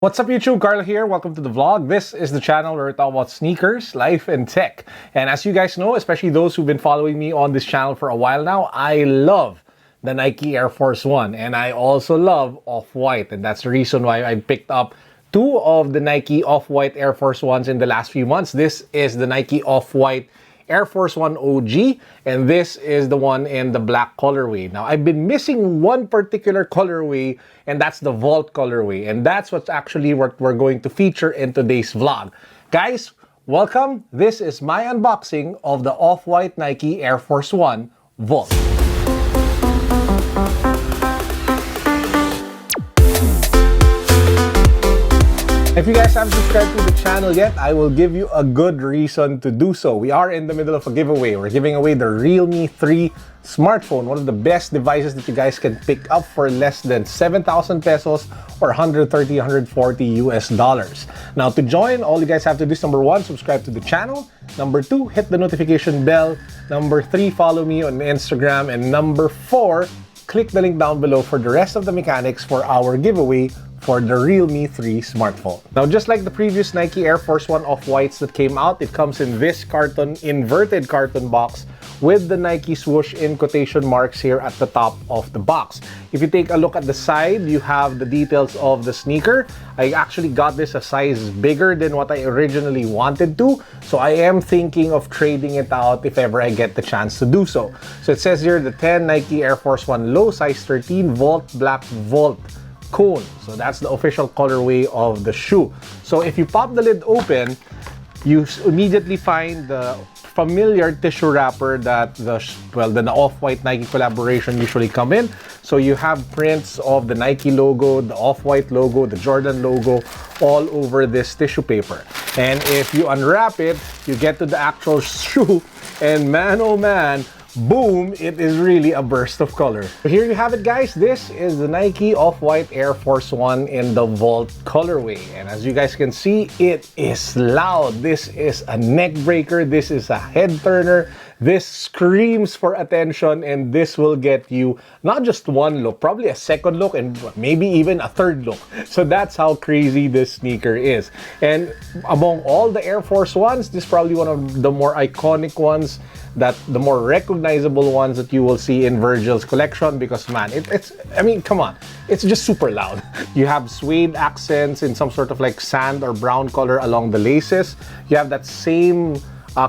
What's up YouTube, Carl here. Welcome to the vlog. This is the channel where we talk about sneakers, life, and tech. And as you guys know, especially those who've been following me on this channel for a while now, I love the Nike Air Force One. And I also love Off-White. And that's the reason why I picked up two of the Nike Off-White Air Force Ones in the last few months. This is the Nike Off-White Air Force One OG, and this is the one in the black colorway. Now, I've been missing one particular colorway, and that's the Vault colorway, and that's what's actually what we're going to feature in today's vlog. Guys, welcome. This is my unboxing of the Off-White Nike Air Force One Vault. If you guys haven't subscribed to the channel yet, I will give you a good reason to do so. We are in the middle of a giveaway. We're giving away the Realme 3 smartphone, one of the best devices that you guys can pick up for less than 7,000 pesos or 130, 140 US dollars. Now, to join, all you guys have to do is number 1, subscribe to the channel. Number 2, hit the notification bell. Number 3, follow me on Instagram. And number 4, click the link down below for the rest of the mechanics for our giveaway for the Realme 3 smartphone. Now, just like the previous Nike Air Force One Off-Whites that came out, it comes in this inverted carton box with the Nike swoosh in quotation marks here at the top of the box. If you take a look at the side, you have the details of the sneaker. I actually got this a size bigger than what I originally wanted to, so I am thinking of trading it out if ever I get the chance to do so. So it says here the 10 Nike Air Force One low, size 13, Vault Black Vault cone. So that's the official colorway of the shoe. So if you pop the lid open, you immediately find the familiar tissue wrapper that the Off-White Nike collaboration usually come in. So you have prints of the Nike logo, the Off-White logo, the Jordan logo all over this tissue paper. And if you unwrap it, you get to the actual shoe, and man oh man, boom, it is really a burst of color. So here you have it, guys. This is the Nike Off-White Air Force One in the Vault colorway. And as you guys can see, it is loud. This is a neck breaker. This is a head turner. This screams for attention, and this will get you not just one look, probably a second look, and maybe even a third look. So that's how crazy this sneaker is. And among all the Air Force Ones, this is probably one of the more iconic ones, the more recognizable ones that you will see in Virgil's collection, because man, I mean, come on, it's just super loud. You have suede accents in some sort of like sand or brown color along the laces. You have that same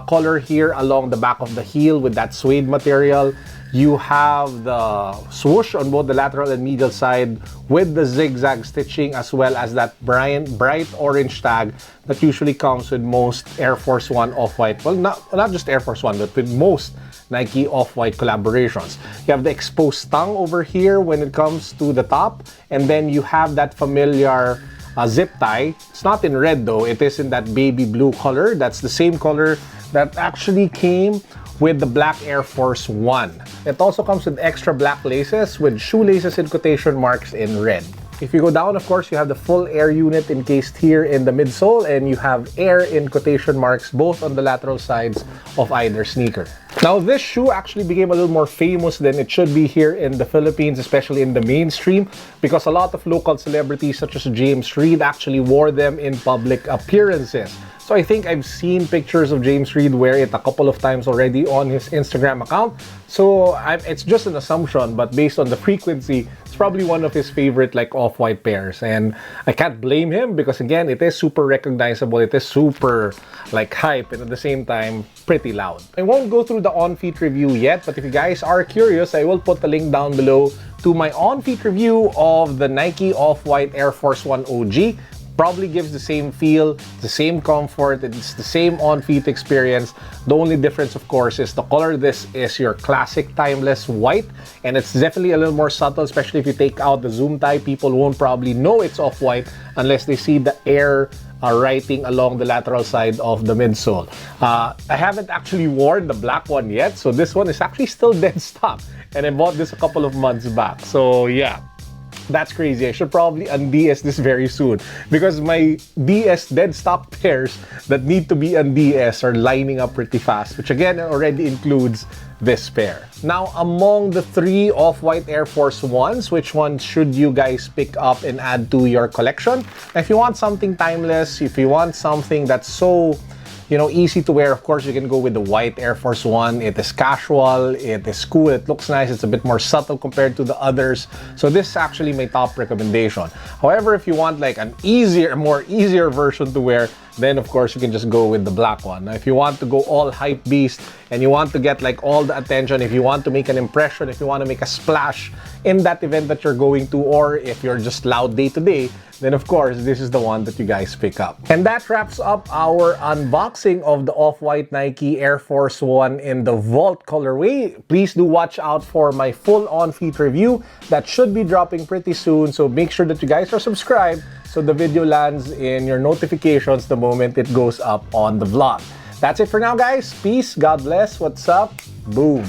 color here along the back of the heel with that suede material. You have the swoosh on both the lateral and medial side with the zigzag stitching, as well as that bright orange tag that usually comes with most Air Force One Off-White. Well, not just Air Force One, but with most Nike Off-White collaborations. You have the exposed tongue over here when it comes to the top, and then you have that familiar zip tie. It's not in red though, it is in that baby blue color. That's the same color that actually came with the black Air Force One. It also comes with extra black laces with shoelaces in quotation marks in red. If you go down, of course, you have the full air unit encased here in the midsole, and you have air in quotation marks both on the lateral sides of either sneaker. Now, this shoe actually became a little more famous than it should be here in the Philippines, especially in the mainstream, because a lot of local celebrities such as James Reid actually wore them in public appearances. So I think I've seen pictures of James Reid wear it a couple of times already on his Instagram account. So it's just an assumption, but based on the frequency, it's probably one of his favorite like Off-White pairs. And I can't blame him, because again, it is super recognizable. It is super like hype, and at the same time, pretty loud. I won't go through the on-feet review yet, but if you guys are curious, I will put the link down below to my on-feet review of the Nike Off-White Air Force One OG. Probably gives the same feel, the same comfort, it's the same on-feet experience. The only difference, of course, is the color. This is your classic timeless white, and it's definitely a little more subtle, especially if you take out the zoom tie. People won't probably know it's Off-White unless they see the air writing along the lateral side of the midsole. I haven't actually worn the black one yet, so this one is actually still dead stock, and I bought this a couple of months back. So yeah, that's crazy. I should probably un-DS this very soon, because my DS dead stock pairs that need to be un-DS are lining up pretty fast, which again already includes this pair. Now, among the three Off-White Air Force Ones, which one should you guys pick up and add to your collection? If you want something timeless, if you want something that's so, easy to wear, of course, you can go with the white Air Force One. It is casual, it is cool, it looks nice, it's a bit more subtle compared to the others. So this is actually my top recommendation. However, if you want like an more easier version to wear, then of course you can just go with the black one. Now, if you want to go all hype beast and you want to get like all the attention, if you want to make an impression, if you want to make a splash in that event that you're going to, or if you're just loud day to day, then of course this is the one that you guys pick up. And that wraps up our unboxing of the Off-White Nike Air Force One in the Vault colorway. Please do watch out for my full-on feet review that should be dropping pretty soon, so make sure that you guys are subscribed so the video lands in your notifications the moment it goes up on the vlog. That's it for now, guys. Peace, God bless, what's up, boom.